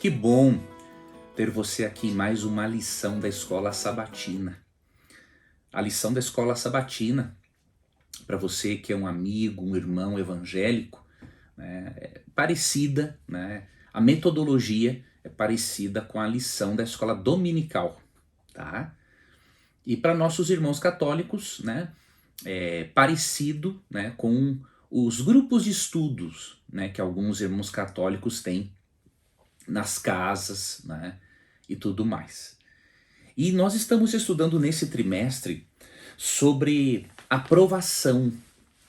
Que bom ter você aqui em mais uma lição da Escola Sabatina. A lição da Escola Sabatina, para você que é um amigo, um irmão evangélico, né, é parecida, né? A metodologia é parecida com a lição da Escola Dominical, tá? E para nossos irmãos católicos, né, é parecido, né, com os grupos de estudos, né, que alguns irmãos católicos têm nas casas, né, e tudo mais. E nós estamos estudando nesse trimestre sobre aprovação,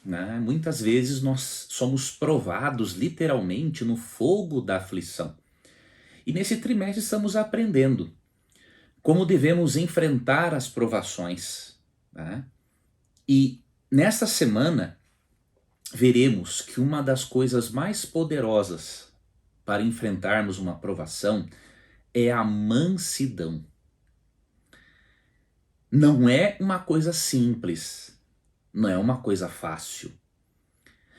né? Muitas vezes nós somos provados literalmente no fogo da aflição. E nesse trimestre estamos aprendendo como devemos enfrentar as provações, né? E nesta semana veremos que uma das coisas mais poderosas para enfrentarmos uma provação é a mansidão. Não é uma coisa simples, não é uma coisa fácil,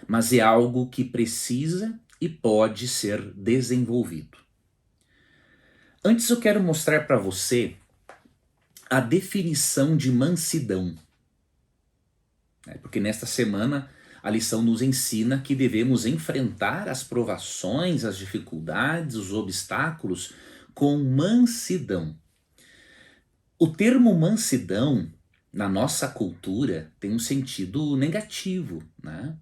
mas é algo que precisa e pode ser desenvolvido. Antes eu quero mostrar para você a definição de mansidão, porque nesta semana a lição nos ensina que devemos enfrentar as provações, as dificuldades, os obstáculos com mansidão. O termo mansidão, na nossa cultura, tem um sentido negativo, né?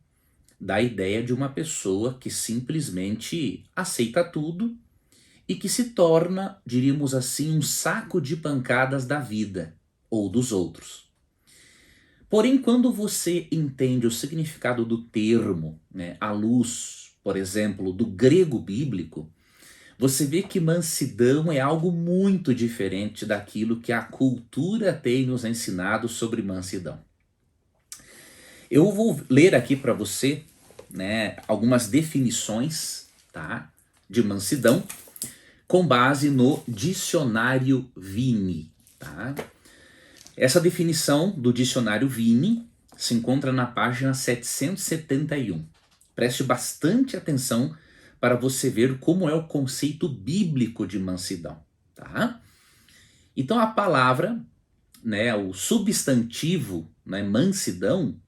Dá a ideia de uma pessoa que simplesmente aceita tudo e que se torna, diríamos assim, um saco de pancadas da vida ou dos outros. Porém, quando você entende o significado do termo, né, à luz, por exemplo, do grego bíblico, você vê que mansidão é algo muito diferente daquilo que a cultura tem nos ensinado sobre mansidão. Eu vou ler aqui para você, né, algumas definições, tá, de mansidão com base no dicionário Vini. Tá? Essa definição do dicionário Vini se encontra na página 771. Preste bastante atenção para você ver como é o conceito bíblico de mansidão, tá? Então a palavra, né, o substantivo, né, mansidão,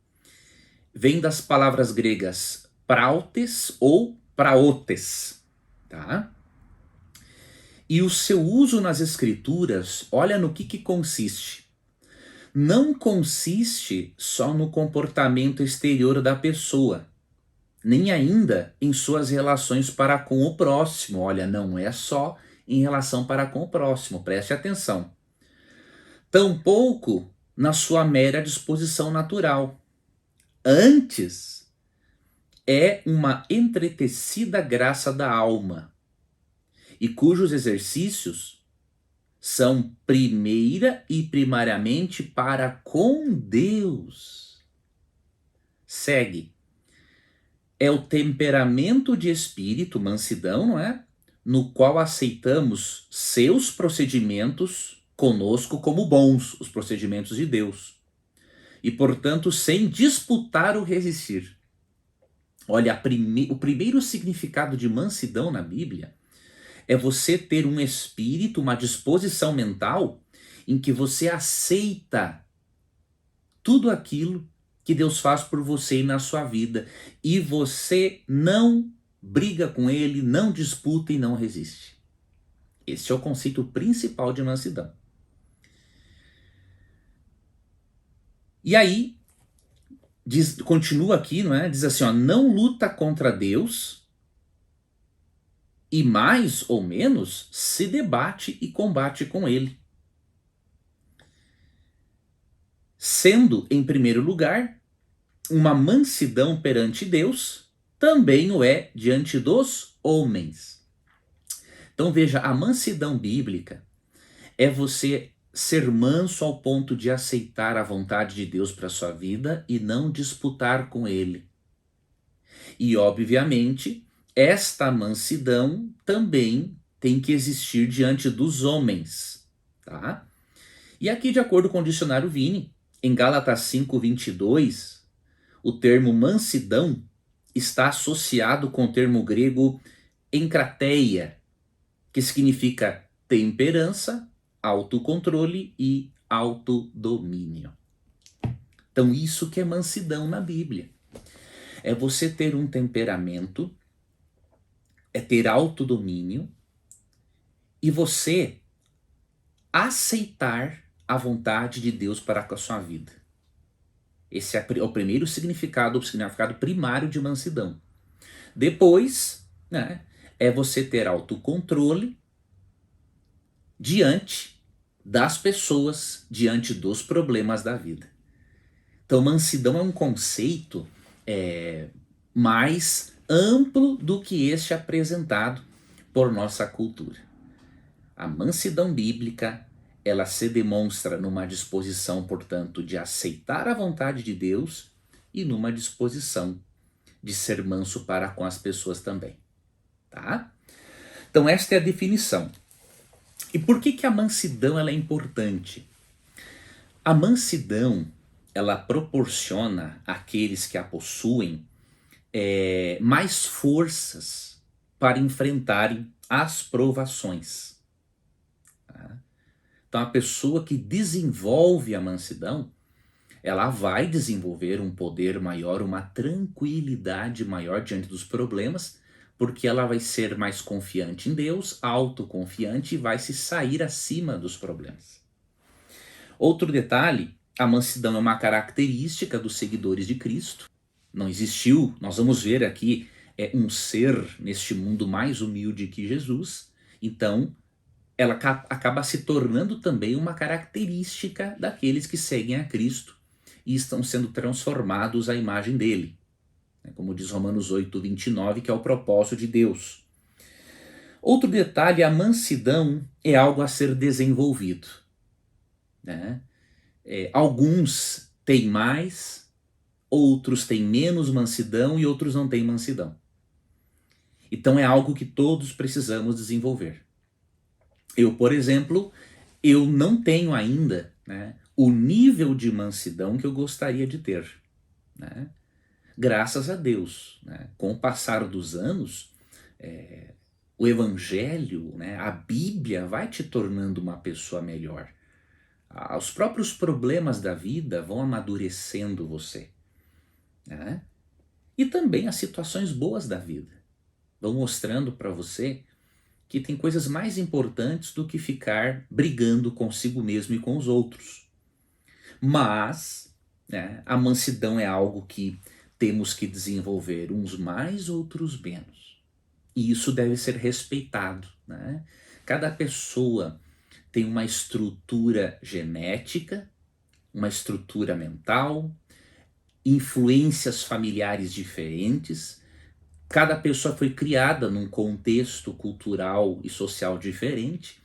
vem das palavras gregas prautes ou praotes, tá? E o seu uso nas escrituras, olha no que consiste. Não consiste só no comportamento exterior da pessoa, nem ainda em suas relações para com o próximo. Olha, não é só em relação para com o próximo, preste atenção. Tampouco na sua mera disposição natural. Antes, é uma entretecida graça da alma, e cujos exercícios são primeira e primariamente para com Deus. Segue. É o temperamento de espírito, mansidão, não é? No qual aceitamos seus procedimentos conosco como bons, os procedimentos de Deus. E, portanto, sem disputar o resistir. Olha, o primeiro significado de mansidão na Bíblia é você ter um espírito, uma disposição mental em que você aceita tudo aquilo que Deus faz por você e na sua vida, e você não briga com ele, não disputa e não resiste. Esse é o conceito principal de mansidão. E aí, continua aqui, não é? Diz assim, ó, não luta contra Deus e mais ou menos se debate e combate com ele. Sendo, em primeiro lugar, uma mansidão perante Deus, também o é diante dos homens. Então veja, a mansidão bíblica é você ser manso ao ponto de aceitar a vontade de Deus para a sua vida e não disputar com ele. E, obviamente, esta mansidão também tem que existir diante dos homens, tá? E aqui, de acordo com o dicionário Vini, em Gálatas 5:22, o termo mansidão está associado com o termo grego enkrateia, que significa temperança, autocontrole e autodomínio. Então isso que é mansidão na Bíblia. É você ter um temperamento, é ter autodomínio e você aceitar a vontade de Deus para com a sua vida. Esse é o primeiro significado, o significado primário de mansidão. Depois, né, é você ter autocontrole diante das pessoas, diante dos problemas da vida. Então, mansidão é um conceito mais amplo do que este apresentado por nossa cultura. A mansidão bíblica, ela se demonstra numa disposição, portanto, de aceitar a vontade de Deus e numa disposição de ser manso para com as pessoas também, tá? Então esta é a definição. E por que a mansidão ela é importante? A mansidão, ela proporciona àqueles que a possuem mais forças para enfrentarem as provações. Tá? Então a pessoa que desenvolve a mansidão, ela vai desenvolver um poder maior, uma tranquilidade maior diante dos problemas, porque ela vai ser mais confiante em Deus, autoconfiante e vai se sair acima dos problemas. Outro detalhe, a mansidão é uma característica dos seguidores de Cristo. Não existiu, nós vamos ver aqui, um ser neste mundo mais humilde que Jesus, então ela acaba se tornando também uma característica daqueles que seguem a Cristo e estão sendo transformados à imagem dele. Como diz Romanos 8:29, que é o propósito de Deus. Outro detalhe, a mansidão é algo a ser desenvolvido. Né? Alguns têm mais, outros têm menos mansidão e outros não têm mansidão. Então é algo que todos precisamos desenvolver. Eu, por exemplo, eu não tenho ainda, né, o nível de mansidão que eu gostaria de ter. Né? Graças a Deus, né? Com o passar dos anos, o Evangelho, né, a Bíblia vai te tornando uma pessoa melhor. Os próprios problemas da vida vão amadurecendo você. Né? E também as situações boas da vida vão mostrando para você que tem coisas mais importantes do que ficar brigando consigo mesmo e com os outros. Mas, né, a mansidão é algo que temos que desenvolver, uns mais, outros menos. E isso deve ser respeitado. Né? Cada pessoa tem uma estrutura genética, uma estrutura mental, influências familiares diferentes. Cada pessoa foi criada num contexto cultural e social diferente.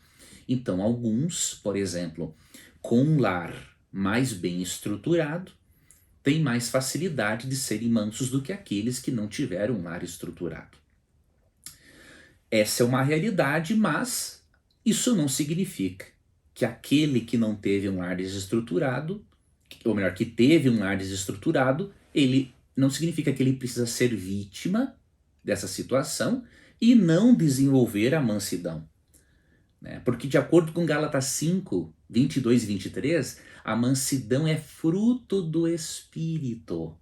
Então, alguns, por exemplo, com um lar mais bem estruturado, têm mais facilidade de serem mansos do que aqueles que não tiveram um lar estruturado. Essa é uma realidade, mas isso não significa que aquele que não teve um lar desestruturado, ou melhor, que teve um lar desestruturado, ele não significa que ele precisa ser vítima dessa situação e não desenvolver a mansidão. Né? Porque de acordo com Gálatas 5, 22 e 23, a mansidão é fruto do Espírito.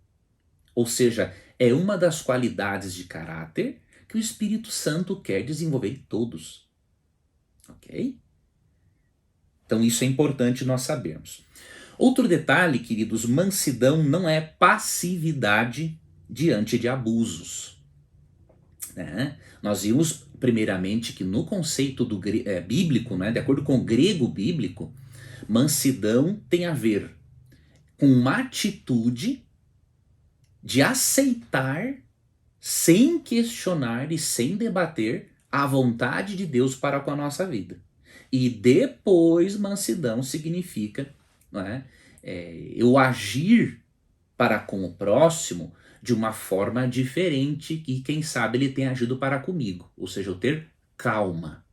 Ou seja, é uma das qualidades de caráter que o Espírito Santo quer desenvolver em todos. Ok? Então isso é importante nós sabermos. Outro detalhe, queridos, mansidão não é passividade diante de abusos. Né? Nós vimos primeiramente que no conceito bíblico, né, de acordo com o grego bíblico, mansidão tem a ver com uma atitude de aceitar, sem questionar e sem debater, a vontade de Deus para com a nossa vida. E depois, mansidão significa, né, eu agir para com o próximo de uma forma diferente que, quem sabe, ele tenha agido para comigo. Ou seja, eu ter calma.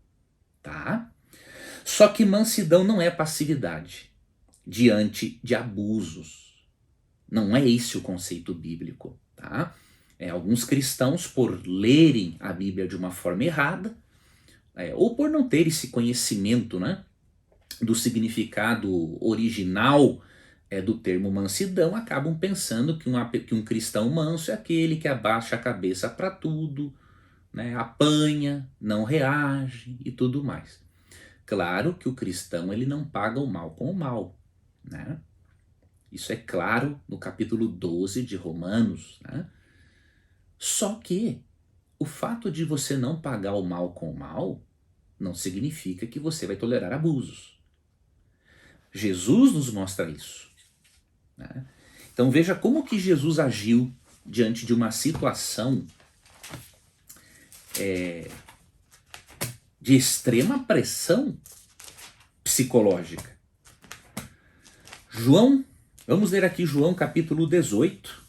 Tá? Só que mansidão não é passividade diante de abusos. Não é esse o conceito bíblico. Tá? Alguns cristãos, por lerem a Bíblia de uma forma errada, ou por não ter esse conhecimento, né, do significado original do termo mansidão, acabam pensando que um cristão manso é aquele que abaixa a cabeça para tudo, né, apanha, não reage e tudo mais. Claro que o cristão ele não paga o mal com o mal, né? Isso é claro no capítulo 12 de Romanos, né? Só que o fato de você não pagar o mal com o mal não significa que você vai tolerar abusos. Jesus nos mostra isso, né? Então veja como que Jesus agiu diante de uma situação de extrema pressão psicológica. Vamos ler aqui João capítulo 18,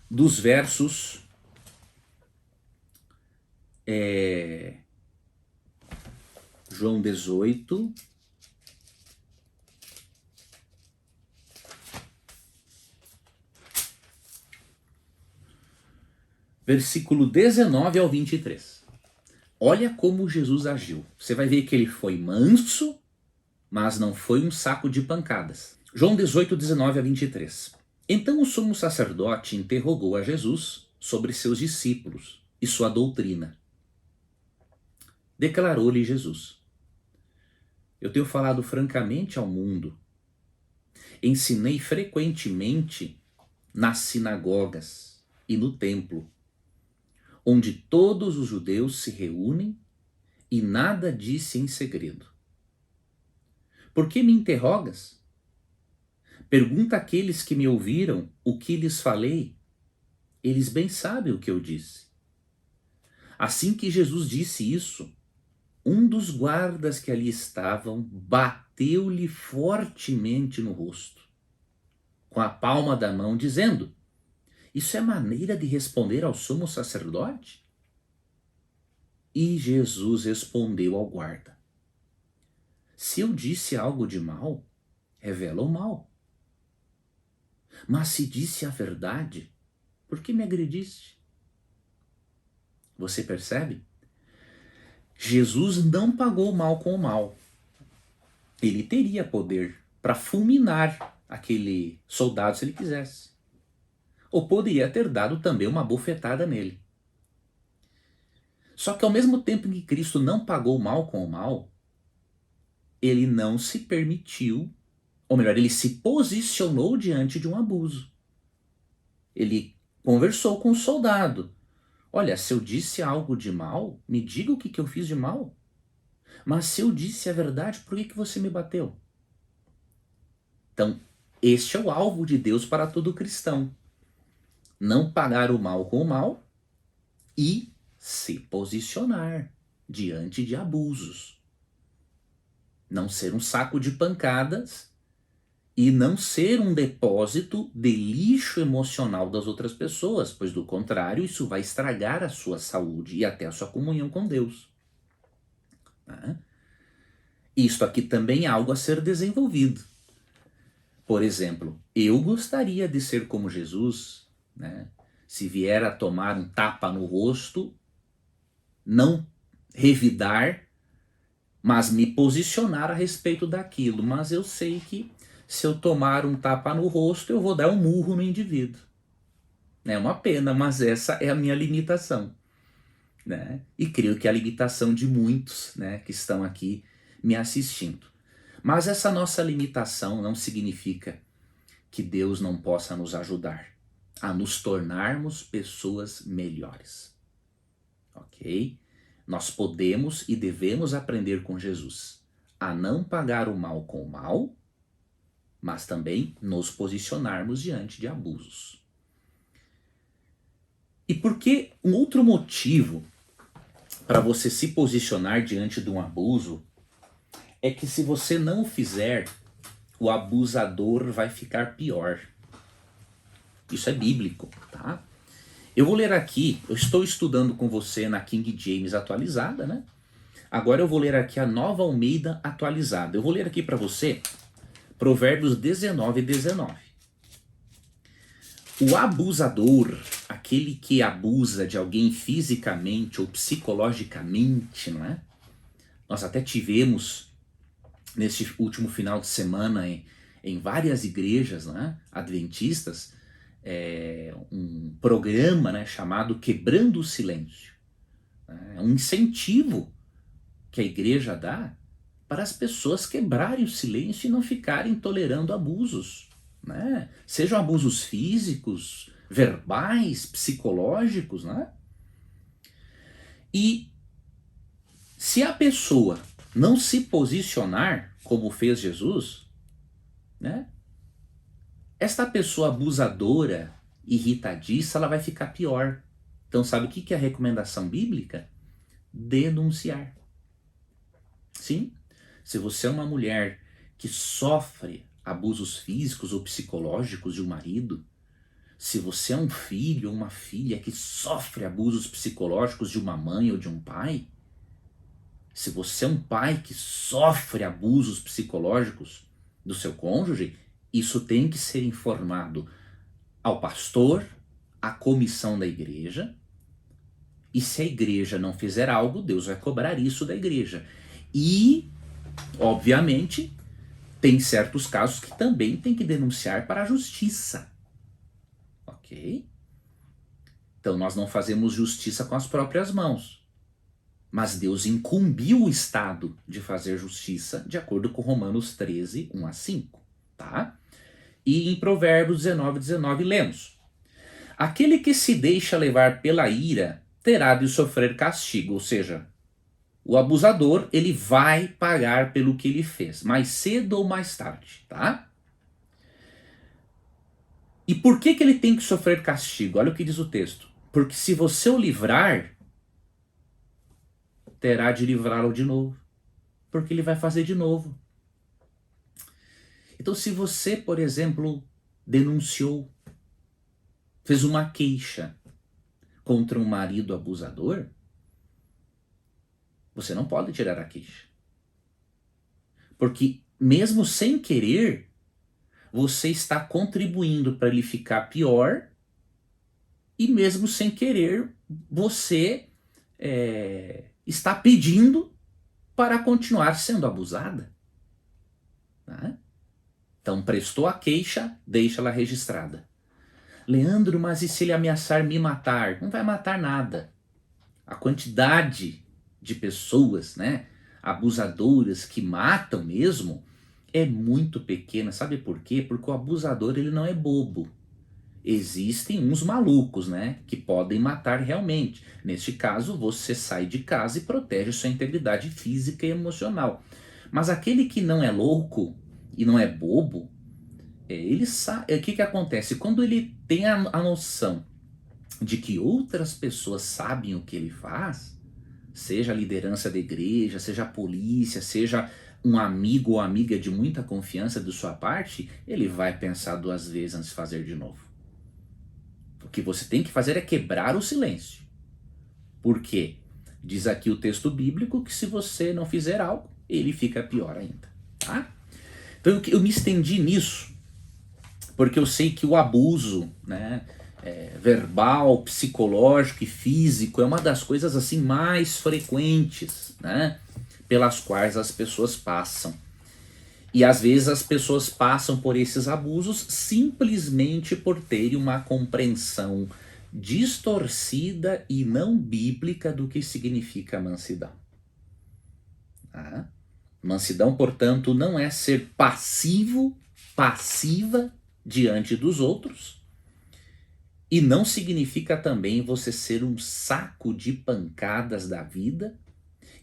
dos versos João 18, versículo 19 ao 23. Olha como Jesus agiu. Você vai ver que ele foi manso, mas não foi um saco de pancadas. João 18, 19 a 23. Então o sumo sacerdote interrogou a Jesus sobre seus discípulos e sua doutrina. Declarou-lhe Jesus: eu tenho falado francamente ao mundo. Ensinei frequentemente nas sinagogas e no templo, onde todos os judeus se reúnem, e nada disse em segredo. Por que me interrogas? Pergunta àqueles que me ouviram o que lhes falei. Eles bem sabem o que eu disse. Assim que Jesus disse isso, um dos guardas que ali estavam bateu-lhe fortemente no rosto, com a palma da mão, dizendo: isso é maneira de responder ao sumo sacerdote? E Jesus respondeu ao guarda: se eu disse algo de mal, revela o mal. Mas se disse a verdade, por que me agrediste? Você percebe? Jesus não pagou o mal com o mal. Ele teria poder para fulminar aquele soldado se ele quisesse. Ou poderia ter dado também uma bofetada nele. Só que ao mesmo tempo que Cristo não pagou o mal com o mal, ele não se permitiu, ou melhor, ele se posicionou diante de um abuso. Ele conversou com o soldado. Olha, se eu disse algo de mal, me diga o que eu fiz de mal. Mas se eu disse a verdade, por que você me bateu? Então, este é o alvo de Deus para todo cristão. Não pagar o mal com o mal e se posicionar diante de abusos. Não ser um saco de pancadas e não ser um depósito de lixo emocional das outras pessoas, pois do contrário isso vai estragar a sua saúde e até a sua comunhão com Deus. Isto aqui também é algo a ser desenvolvido. Por exemplo, eu gostaria de ser como Jesus, né? Se vier a tomar um tapa no rosto, não revidar, mas me posicionar a respeito daquilo. Mas eu sei que se eu tomar um tapa no rosto, eu vou dar um murro no indivíduo. É uma pena, mas essa é a minha limitação, né? E creio que é a limitação de muitos, né, que estão aqui me assistindo. Mas essa nossa limitação não significa que Deus não possa nos ajudar a nos tornarmos pessoas melhores. Ok? Nós podemos e devemos aprender com Jesus a não pagar o mal com o mal, mas também nos posicionarmos diante de abusos. E por que um outro motivo para você se posicionar diante de um abuso é que se você não o fizer, o abusador vai ficar pior. Isso é bíblico, tá? Eu vou ler aqui, eu estou estudando com você na King James atualizada, né? Agora eu vou ler aqui a Nova Almeida atualizada. Eu vou ler aqui para você Provérbios 19:19. O abusador, aquele que abusa de alguém fisicamente ou psicologicamente, não é? Nós até tivemos, neste último final de semana, em várias igrejas, né, adventistas, um programa, né, chamado Quebrando o Silêncio. É um incentivo que a igreja dá para as pessoas quebrarem o silêncio e não ficarem tolerando abusos, né? Sejam abusos físicos, verbais, psicológicos, né? E se a pessoa não se posicionar como fez Jesus, né? Esta pessoa abusadora, irritadiça, ela vai ficar pior. Então sabe o que é a recomendação bíblica? Denunciar. Sim, se você é uma mulher que sofre abusos físicos ou psicológicos de um marido, se você é um filho ou uma filha que sofre abusos psicológicos de uma mãe ou de um pai, se você é um pai que sofre abusos psicológicos do seu cônjuge, isso tem que ser informado ao pastor, à comissão da igreja, e se a igreja não fizer algo, Deus vai cobrar isso da igreja. E, obviamente, tem certos casos que também tem que denunciar para a justiça. Ok? Então nós não fazemos justiça com as próprias mãos. Mas Deus incumbiu o Estado de fazer justiça, de acordo com Romanos 13, 1 a 5. Tá? E em Provérbios 19, 19 lemos: aquele que se deixa levar pela ira terá de sofrer castigo, ou seja, o abusador, ele vai pagar pelo que ele fez, mais cedo ou mais tarde, tá? E por que ele tem que sofrer castigo? Olha o que diz o texto. Porque se você o livrar, terá de livrá-lo de novo. Porque ele vai fazer de novo. Então, se você, por exemplo, denunciou, fez uma queixa contra um marido abusador, você não pode tirar a queixa. Porque, mesmo sem querer, você está contribuindo para ele ficar pior, e mesmo sem querer, você está pedindo para continuar sendo abusada. Né? Então, prestou a queixa, deixa-la registrada. Leandro, mas e se ele ameaçar me matar? Não vai matar nada. A quantidade de pessoas, né, abusadoras que matam mesmo é muito pequena. Sabe por quê? Porque o abusador, ele não é bobo. Existem uns malucos, né, que podem matar realmente. Neste caso, você sai de casa e protege sua integridade física e emocional. Mas aquele que não é louco e não é bobo, ele sabe. O que acontece? Quando ele tem a noção de que outras pessoas sabem o que ele faz, seja a liderança da igreja, seja a polícia, seja um amigo ou amiga de muita confiança de sua parte, ele vai pensar duas vezes antes de fazer de novo. O que você tem que fazer é quebrar o silêncio. Por quê? Diz aqui o texto bíblico que se você não fizer algo, ele fica pior ainda. Tá? Então eu me estendi nisso, porque eu sei que o abuso, né, verbal, psicológico e físico é uma das coisas assim mais frequentes, né, pelas quais as pessoas passam. E às vezes as pessoas passam por esses abusos simplesmente por terem uma compreensão distorcida e não bíblica do que significa mansidão. Tá? Mansidão, portanto, não é ser passivo, passiva diante dos outros, e não significa também você ser um saco de pancadas da vida,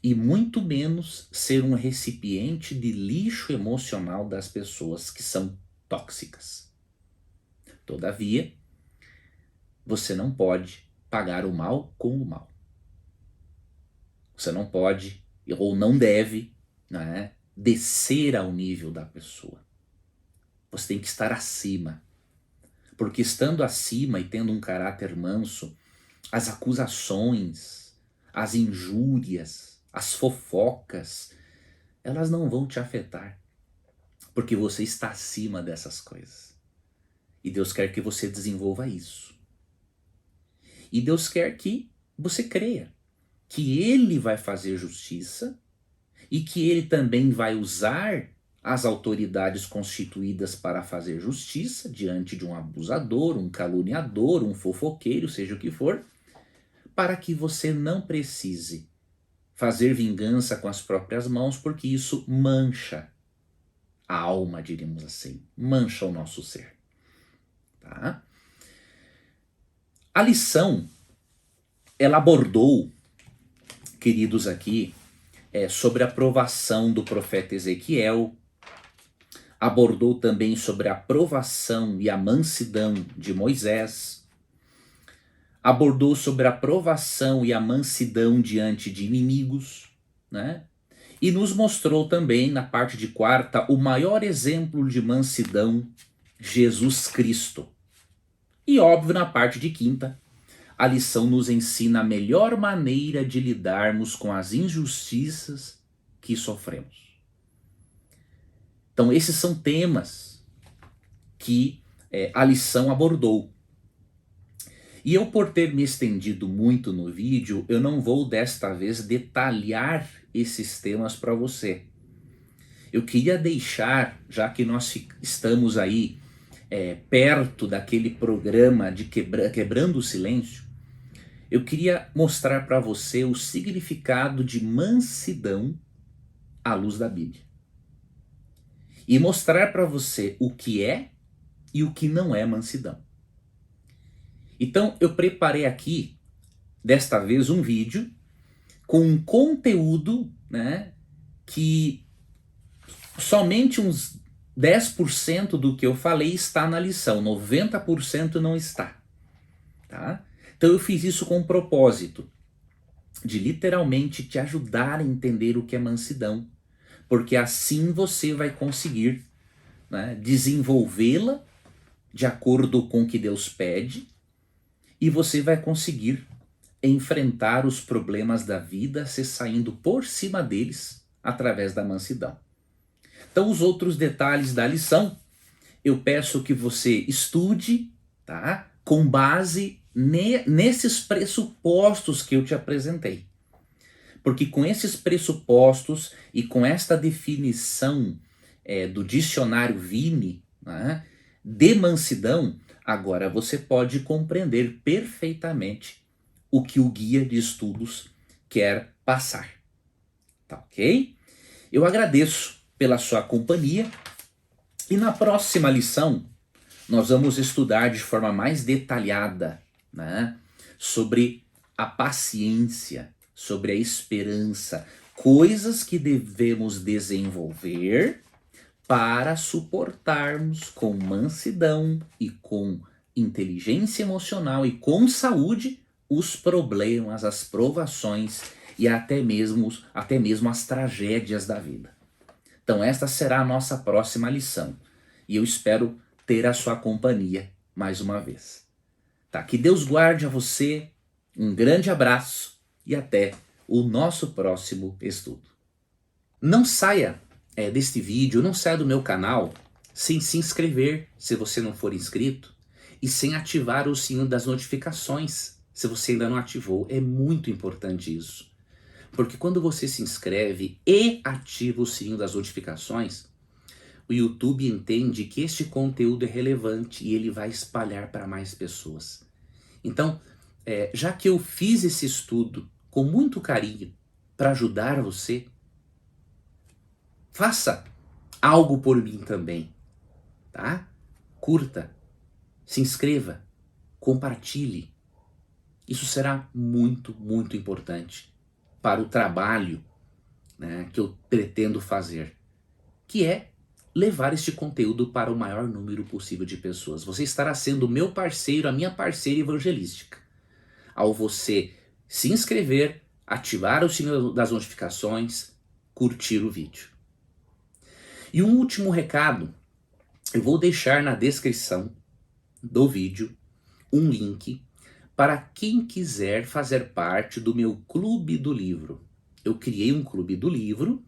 e muito menos ser um recipiente de lixo emocional das pessoas que são tóxicas. Todavia, você não pode pagar o mal com o mal. Você não pode ou não deve, né, descer ao nível da pessoa. Você tem que estar acima. Porque estando acima e tendo um caráter manso, as acusações, as injúrias, as fofocas, elas não vão te afetar, porque você está acima dessas coisas. E Deus quer que você desenvolva isso. E Deus quer que você creia que Ele vai fazer justiça e que Ele também vai usar as autoridades constituídas para fazer justiça diante de um abusador, um caluniador, um fofoqueiro, seja o que for, para que você não precise fazer vingança com as próprias mãos, porque isso mancha a alma, diríamos assim, mancha o nosso ser. Tá? A lição, ela abordou, queridos aqui, sobre a provação do profeta Ezequiel, abordou também sobre a provação e a mansidão de Moisés, abordou sobre a provação e a mansidão diante de inimigos, né? E nos mostrou também, na parte de quarta, o maior exemplo de mansidão, Jesus Cristo. E óbvio, na parte de quinta, a lição nos ensina a melhor maneira de lidarmos com as injustiças que sofremos. Então esses são temas que a lição abordou. E eu, por ter me estendido muito no vídeo, eu não vou desta vez detalhar esses temas para você. Eu queria deixar, já que nós estamos aí perto daquele programa de Quebrando o Silêncio, eu queria mostrar para você o significado de mansidão à luz da Bíblia. E mostrar para você o que é e o que não é mansidão. Então eu preparei aqui, desta vez, um vídeo com um conteúdo, né, que somente uns 10% do que eu falei está na lição, 90% não está. Tá? Então eu fiz isso com um propósito de literalmente te ajudar a entender o que é mansidão, porque assim você vai conseguir, né, desenvolvê-la de acordo com o que Deus pede, e você vai conseguir enfrentar os problemas da vida se saindo por cima deles através da mansidão. Então os outros detalhes da lição eu peço que você estude, tá? Com base nesses pressupostos que eu te apresentei. Porque com esses pressupostos e com esta definição do dicionário Vini, né, de mansidão, agora você pode compreender perfeitamente o que o guia de estudos quer passar. Tá ok? Eu agradeço pela sua companhia e na próxima lição nós vamos estudar de forma mais detalhada, né, sobre a paciência, sobre a esperança, coisas que devemos desenvolver para suportarmos com mansidão e com inteligência emocional e com saúde os problemas, as provações e até mesmo as tragédias da vida. Então esta será a nossa próxima lição e eu espero ter a sua companhia mais uma vez. Tá? Que Deus guarde a você, um grande abraço e até o nosso próximo estudo. Não saia deste vídeo, não saia do meu canal sem se inscrever, se você não for inscrito, e sem ativar o sininho das notificações, se você ainda não ativou. É muito importante isso, porque quando você se inscreve e ativa o sininho das notificações, o YouTube entende que este conteúdo é relevante e ele vai espalhar para mais pessoas. Então, já que eu fiz esse estudo com muito carinho para ajudar você, faça algo por mim também, tá? Curta, se inscreva, compartilhe. Isso será muito, muito importante para o trabalho, né, que eu pretendo fazer, que é levar este conteúdo para o maior número possível de pessoas. Você estará sendo o meu parceiro, a minha parceira evangelística, ao você se inscrever, ativar o sininho das notificações, curtir o vídeo. E um último recado, eu vou deixar na descrição do vídeo um link para quem quiser fazer parte do meu Clube do Livro. Eu criei um Clube do Livro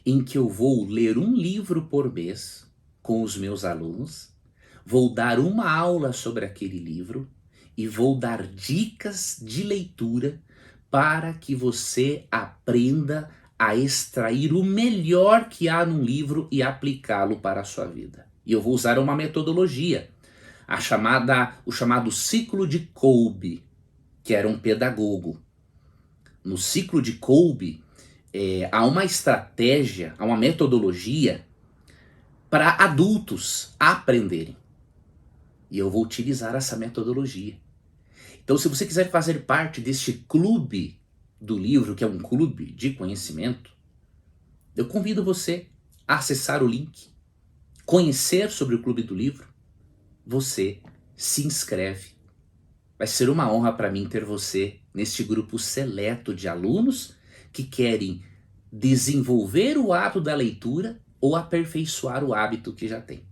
em que eu vou ler um livro por mês com os meus alunos, vou dar uma aula sobre aquele livro e vou dar dicas de leitura para que você aprenda a extrair o melhor que há num livro e aplicá-lo para a sua vida. E eu vou usar uma metodologia, o chamado ciclo de Kolbe, que era um pedagogo. No ciclo de Kolbe, há uma estratégia, há uma metodologia para adultos aprenderem. E eu vou utilizar essa metodologia. Então, se você quiser fazer parte deste clube do livro, que é um clube de conhecimento, eu convido você a acessar o link, conhecer sobre o clube do livro, você se inscreve. Vai ser uma honra para mim ter você neste grupo seleto de alunos que querem desenvolver o hábito da leitura ou aperfeiçoar o hábito que já tem.